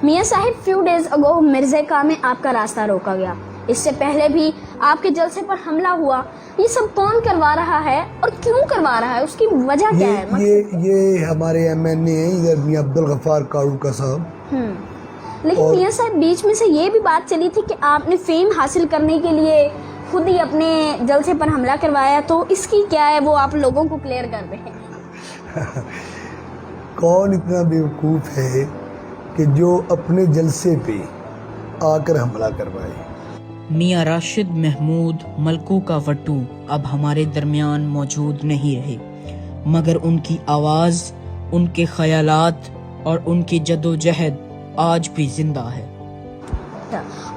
میاں صاحب few days ago Mirza کا میں آپ کا راستہ روکا گیا، اس سے پہلے بھی آپ کے جلسے پر حملہ ہوا، یہ سب کون کروا رہا ہے اور کیوں کروا رہا ہے، اس کی وجہ کیا ہے؟ یہ ہمارے ایم این اے ہیں ادھر میاں عبدالغفار کاروکا صاحب۔ لیکن میاں صاحب بیچ میں سے یہ بھی بات چلی تھی کہ آپ نے فیم حاصل کرنے کے لیے خود ہی اپنے جلسے پر حملہ کروایا، تو اس کی کیا ہے وہ آپ لوگوں کو کلیئر کر رہے ہیں؟ کون اتنا بیوقوف ہے کہ جو اپنے جلسے پہ آ کر حملہ کروائے؟ میاں راشد محمود ملکو کا وٹو اب ہمارے درمیان موجود نہیں رہے، مگر ان کی آواز، ان کے خیالات اور ان کی جدوجہد آج بھی زندہ ہے۔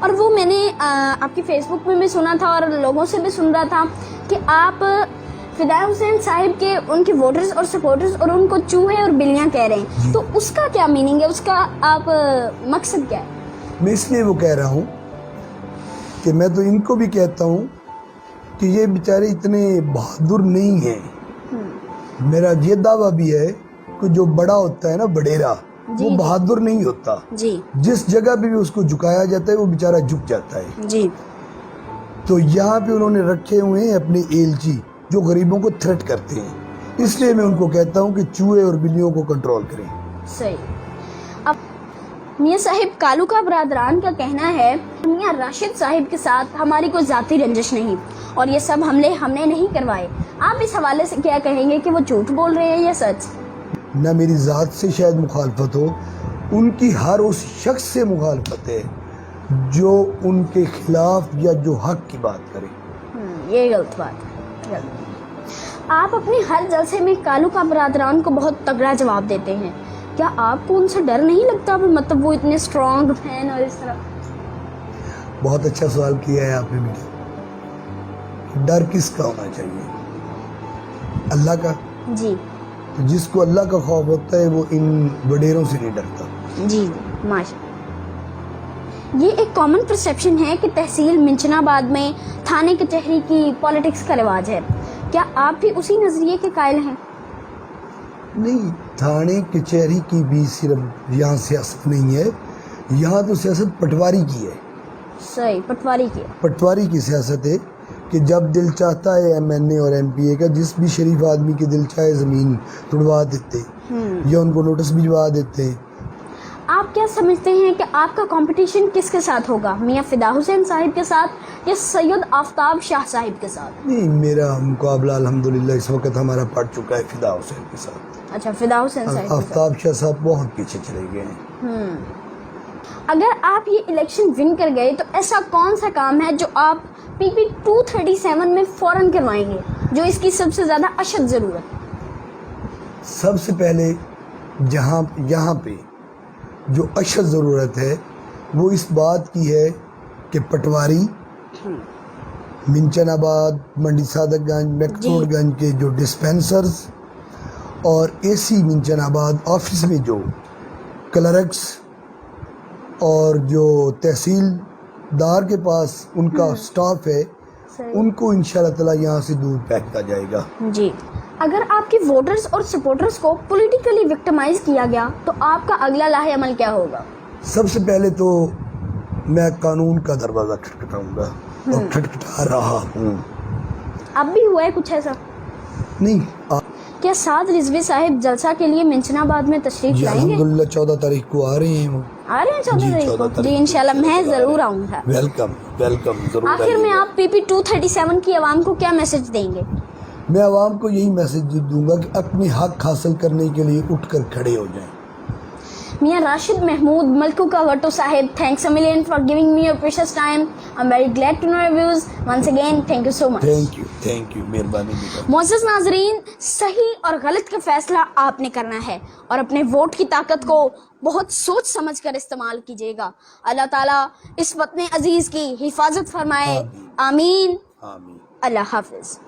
اور وہ میں نے آپ کی فیس بک میں بھی سنا تھا اور لوگوں سے بھی سن رہا تھا کہ آپ فدائے حسین صاحب کے ان کے ووٹرز اور سپورٹرز اور ان کو چوہے اور بلیاں کہہ رہے ہیں، تو اس کا کیا میننگ ہے، اس کا آپ مقصد کیا ہے؟ میں اس لیے وہ کہہ رہا ہوں کہ میں تو ان کو بھی کہتا ہوں کہ یہ بیچارے اتنے بہادر نہیں ہیں۔ میرا یہ دعویٰ بھی ہے کہ جو بڑا ہوتا ہے نا بڑیرا، وہ بہادر نہیں ہوتا، جس جگہ پہ بھی اس کو جھکایا جاتا ہے وہ بیچارہ جھک جاتا ہے۔ تو یہاں پہ انہوں نے رکھے ہوئے ہیں اپنے ایلچی جو غریبوں کو تھریٹ کرتے ہیں، اس لیے میں ان کو کہتا ہوں کہ چوہے اور بلیوں کو کنٹرول کریں۔ صحیح۔ اب میاں صاحب کالوکا برادران کا کہنا ہے میاں راشد صاحب کے ساتھ ہماری کوئی ذاتی رنجش نہیں اور یہ سب حملے ہم نے نہیں کروائے، آپ اس حوالے سے کیا کہیں گے کہ وہ جھوٹ بول رہے ہیں یا سچ؟ نہ میری ذات سے شاید مخالفت ہو، ان کی ہر اس شخص سے مخالفت ہے جو ان کے خلاف یا جو حق کی بات کرے۔ یہ غلط بات ہے۔ آپ اپنے ہر جلسے میں کالوکا برادران کو بہت تگڑا جواب دیتے ہیں، کیا آپ کو ان سے ڈر نہیں لگتا؟ مطلب وہ اتنے اسٹرانگ ہیں اور اس طرح۔ بہت اچھا سوال کیا ہے آپ نے مجھے۔ ڈر کس کا ہونا چاہیے؟ اللہ کا۔ جی، جس کو اللہ کا خوف ہوتا ہے وہ ان وڈیروں سے نہیں ڈرتا۔ جی ماشاء۔ یہ ایک کامن پرسیپشن ہے کہ تحصیل منچن آباد میں تھانے کچہری کی پالیٹکس کا رواج ہے، کیا آپ بھی اسی نظریے کے قائل ہیں؟ نہیں، تھانے کچہری کی بھی صرف یہاں سیاست نہیں ہے، یہاں تو سیاست پٹواری کی ہے۔ صحیح، پٹواری کی۔ پٹواری کی سیاست ہے کہ جب دل چاہتا ہے ایم این اے اور ایم پی اے کا، جس بھی شریف آدمی کے دل چاہے زمین توڑوا دیتے یا ان کو نوٹس بھجوا دیتے۔ آپ کیا سمجھتے ہیں کہ آپ کا کمپٹیشن کس کے ساتھ ہوگا، میاں فدا حسین صاحب کے ساتھ یا سید آفتاب شاہ صاحب کے ساتھ؟ نہیں، میرا مقابلہ الحمدللہ اس وقت ہمارا پڑ چکا ہے فدا حسین کے ساتھ۔ اچھا، فدا حسین صاحب۔ آفتاب شاہ صاحب بہت پیچھے چلے گئے ہیں۔ اگر آپ یہ الیکشن ون کر گئے تو ایسا کون سا کام ہے جو آپ پی پی 237 میں فوراً کروائیں گے، جو اس کی سب سے زیادہ اشد ضرورت ہے؟ سب سے پہلے یہاں پہ جو اشد ضرورت ہے وہ اس بات کی ہے کہ پٹواری، منچن آباد، منڈی صادق گنج، میکروڈ گنج کے جو ڈسپینسرز اور اے سی منچن آباد آفس میں جو کلرکس اور جو تحصیلدار کے پاس ان کا سٹاف ہے، ان کو انشاءاللہ تعالی یہاں سے دور پھینکا جائے گا۔ جی، اگر آپ کے ووٹرز اور سپورٹرز کو پولیٹیکلی وکٹمائز کیا گیا تو آپ کا اگلا لاہ عمل کیا ہوگا؟ سب سے پہلے تو میں قانون کا دروازہ کھٹکھٹاؤں گا اور کھٹکھٹا رہا ہوں۔ اب بھی ہوا ہے کچھ ایسا؟ نہیں، کیا سعد رضوی صاحب جلسہ کے لیے منچن آباد میں تشریف لائیں گے؟ الحمدللہ 14 تاریخ کو آ رہے ہیں وہ۔ آ رہے ہیں 14 تاریخ کو؟ جی انشاءاللہ میں ضرور آؤں گا۔ ویلکم ضرور۔ آخر میں آپ پی پی 237 کی عوام کو کیا میسج دیں گے؟ میں عوام کو یہی میسج دوں گا کہ اپنی حق حاصل کرنے کے لیے اٹھ کر کھڑے ہو جائیں۔ میاں راشد محمود ملکو کا وٹو صاحب, thanks a million for giving me your precious time. I'm very glad to know your views. Once again, thank you so much. Thank you. مہربانی. معزز ناظرین, صحیح اور غلط کا فیصلہ آپ نے کرنا ہے اور اپنے ووٹ کی طاقت کو بہت سوچ سمجھ کر استعمال کیجیے گا. اللہ تعالیٰ اس وطن عزیز کی حفاظت فرمائے. آمین. اللہ حافظ.